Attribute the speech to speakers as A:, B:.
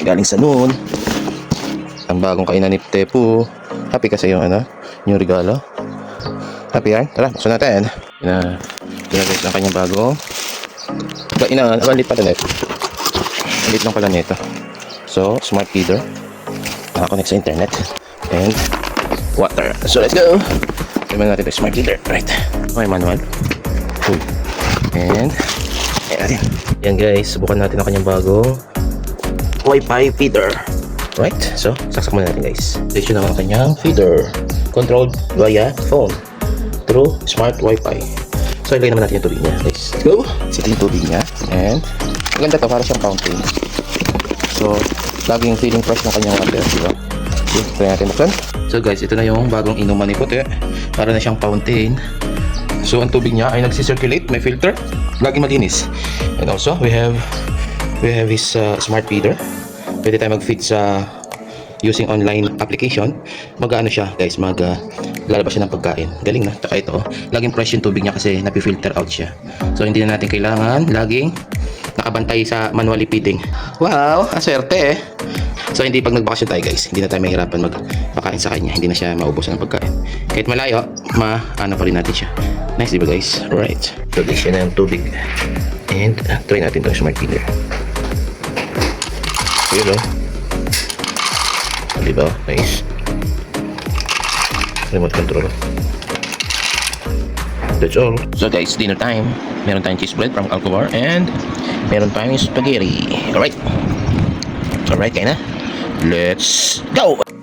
A: galing sa noon. Ang bagong kainan ni Tepu. Happy kasi yung new regalo. Happy yan? Tara, buksan natin. Guys, ang kanyang bago. Walit pala net. Walit lang pala nito. So, smart feeder. Nakakonect sa internet. And water. So, let's go. Tignan natin ito, smart feeder. Right. Okay, manual. Cool. And ayan natin. Yan guys, subukan natin ang kanyang bago Wi-Fi feeder. Right, so saksak muna natin guys. Ito na ang kanyang feeder, controlled via phone through smart Wi-Fi. So ilagay naman natin yung tubig niya guys. Let's go. Ito yung tubig niya. And maganda to, para siyang fountain. So laging feeling fresh ng kanyang water, diba? Okay, try natin buksan. So guys, ito na yung bagong inuman ni Puti. Para na siyang fountain. So ang tubig niya ay nagsisirculate, may filter, laging malinis. And also we have his smart feeder. Pwede tayo mag-feed sa using online application. Mag-ano siya guys, lalabas siya ng pagkain. Galing na. Taka ito, laging fresh yung tubig niya kasi napi-filter out siya. So hindi na natin kailangan laging nakabantay sa manually feeding. Wow, aswerte eh. So hindi pag nagbakasyon tayo guys, hindi na tayo mahirapan magpakain sa kanya. Hindi na siya maubos ng pagkain. Kahit malayo, ano pa rin natin siya. Nice, diba guys? Alright. So guys, yan na yung tubig. And try natin itong smart feeder. Yun o. Diba? Nice. Remote control. That's all. So guys, dinner time. Meron tayong cheese bread from Alcobar. And meron tayong spaghetti. Alright. Alright, kaya na. Let's go!